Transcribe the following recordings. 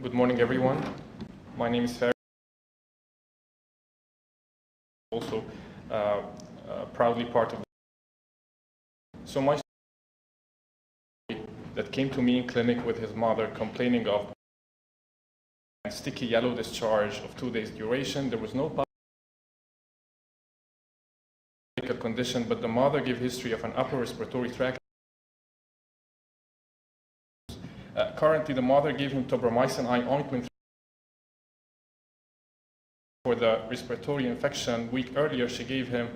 Good morning, everyone. My name is Faris. Also proudly part of So my story that came to me in clinic with his mother complaining of sticky yellow discharge of 2 days duration. There was no medical condition, but the mother gave history of an upper respiratory tract. Currently, the mother gave him tobramycin eye ointment for the respiratory infection. A week earlier, she gave him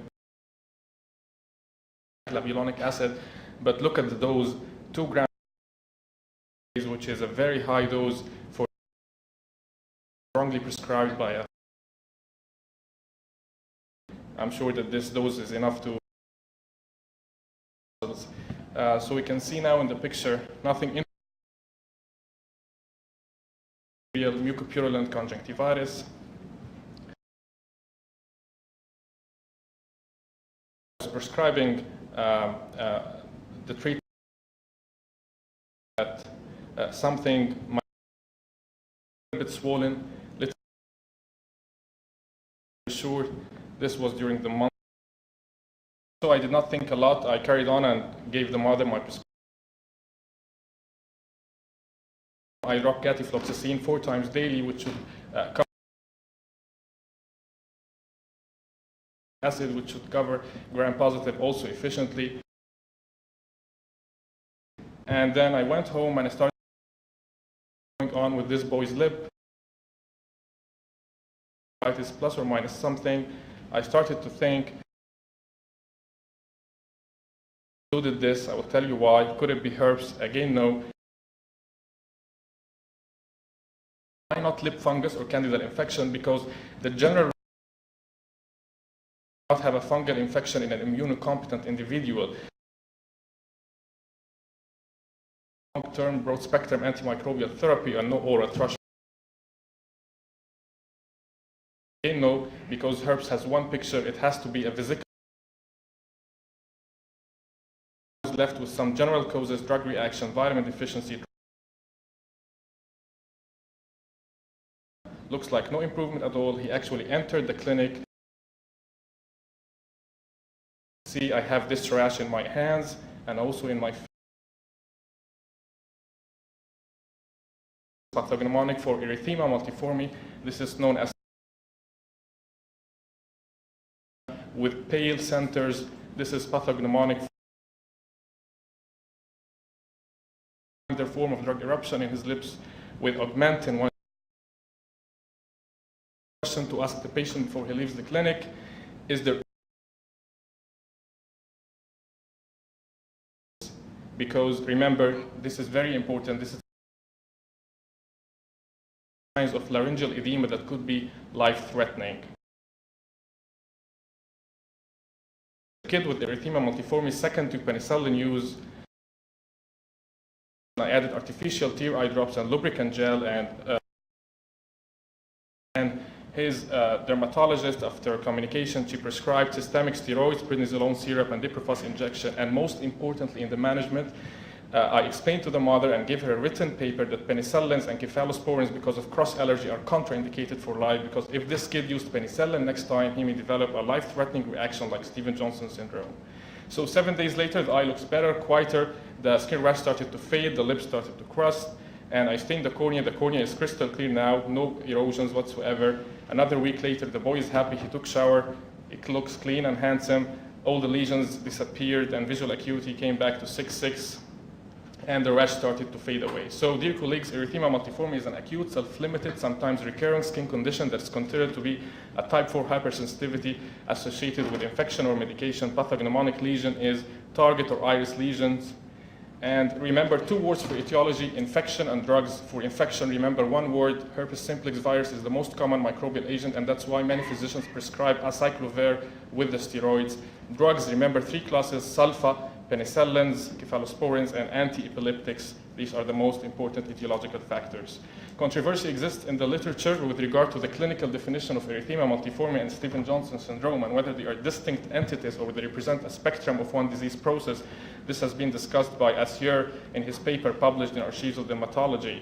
clavulanic acid, but look at the dose, 2 grams, which is a very high dose for strongly prescribed by a. I'm sure that this dose is enough to. So we can see now in the picture, nothing in real mucopurulent conjunctivitis. Prescribing the treatment that something might be a bit swollen. Sure, this was during the month. So I did not think a lot. I carried on and gave the mother my prescription. I dropped catifloxacin 4 times daily, which should cover acid, which should cover gram-positive also efficiently. And then I went home and I started going on with this boy's lip. Plus or minus something. I started to think, who did this? I will tell you why. Could it be herpes? Again, no. Why not lip fungus or candidal infection? Because the general not have a fungal infection in an immunocompetent individual. Long-term broad-spectrum antimicrobial therapy and no oral thrush. Again, no, because herpes has one picture. It has to be a vesicular. Left with some general causes, drug reaction, vitamin deficiency. Looks like no improvement at all. He actually entered the clinic. See, I have this rash in my hands and also in my face. Pathognomonic for erythema multiforme. This is known as with pale centers. This is pathognomonic. Their form of drug eruption in his lips with augmentin. One question to ask the patient before he leaves the clinic: is there? Because remember, this is very important. This is signs of laryngeal edema that could be life-threatening. A kid with erythema multiforme, second to penicillin use. I added artificial tear eye drops and lubricant gel, and his dermatologist, after communication, she prescribed systemic steroids, prednisolone syrup, and diprofos injection. And most importantly, in the management, I explained to the mother and gave her a written paper that penicillins and cephalosporins, because of cross allergy, are contraindicated for life. Because if this kid used penicillin next time, he may develop a life-threatening reaction like Stevens-Johnson syndrome. So 7 days later, the eye looks better, quieter. The skin rash started to fade, the lips started to crust, and I stained the cornea. The cornea is crystal clear now, no erosions whatsoever. Another week later, the boy is happy. He took shower. It looks clean and handsome. All the lesions disappeared, and visual acuity came back to 6.6, and the rash started to fade away. So, dear colleagues, erythema multiforme is an acute, self-limited, sometimes recurring skin condition that's considered to be a type 4 hypersensitivity associated with infection or medication. Pathognomonic lesion is target or iris lesions. And remember 2 words for etiology: infection and drugs. For infection, remember 1 word: herpes simplex virus is the most common microbial agent, and that's why many physicians prescribe acyclovir with the steroids. Drugs, remember 3 classes: sulfa, penicillins, cephalosporins, and anti-epileptics. These are the most important etiological factors. Controversy exists in the literature with regard to the clinical definition of erythema multiforme and Stevens-Johnson syndrome, and whether they are distinct entities or they represent a spectrum of one disease process. This has been discussed by Asier in his paper published in Archives of Dermatology.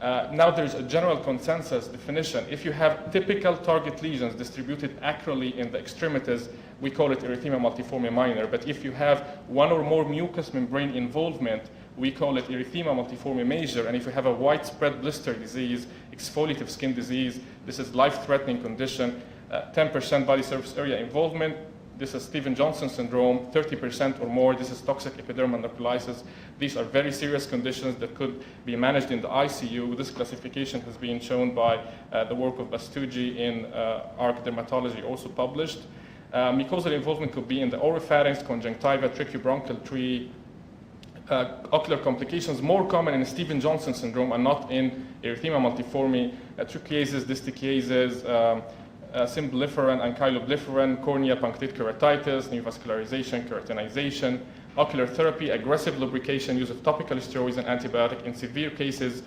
Now there's a general consensus definition. If you have typical target lesions distributed acrally in the extremities, we call it erythema multiforme minor. But if you have one or more mucous membrane involvement, we call it erythema multiforme major. And if you have a widespread blister disease, exfoliative skin disease, this is life-threatening condition. 10% body surface area involvement, this is Stevens-Johnson syndrome. 30% or more, this is toxic epidermal necrolysis. These are very serious conditions that could be managed in the ICU. This classification has been shown by the work of Bastugi in ARC Dermatology, also published. Mucosal involvement could be in the oropharynx, conjunctiva, tracheobronchial tree. Ocular complications more common in Stevens-Johnson syndrome and not in erythema multiforme, trichiasis, distichiasis, symboliferant, ankylobliferant, corneal punctate keratitis, neovascularization, keratinization, ocular therapy, aggressive lubrication, use of topical steroids and antibiotic. In severe cases,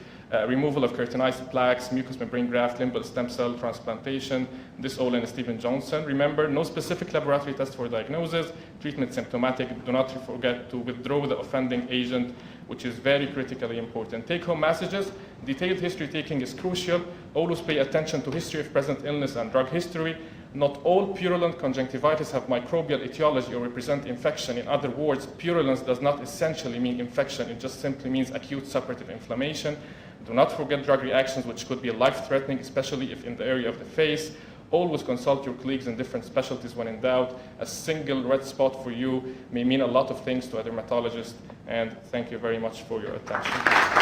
removal of keratinized plaques, mucous membrane graft, limbal stem cell transplantation, this all in Stevens-Johnson. Remember, no specific laboratory test for diagnosis, treatment symptomatic. Do not forget to withdraw the offending agent, which is very critically important. Take-home messages: detailed history taking is crucial. Always pay attention to history of present illness and drug history. Not all purulent conjunctivitis have microbial etiology or represent infection. In other words, purulence does not essentially mean infection. It just simply means acute suppurative inflammation. Do not forget drug reactions, which could be life-threatening, especially if in the area of the face. Always consult your colleagues in different specialties when in doubt. A single red spot for you may mean a lot of things to a dermatologist. And thank you very much for your attention.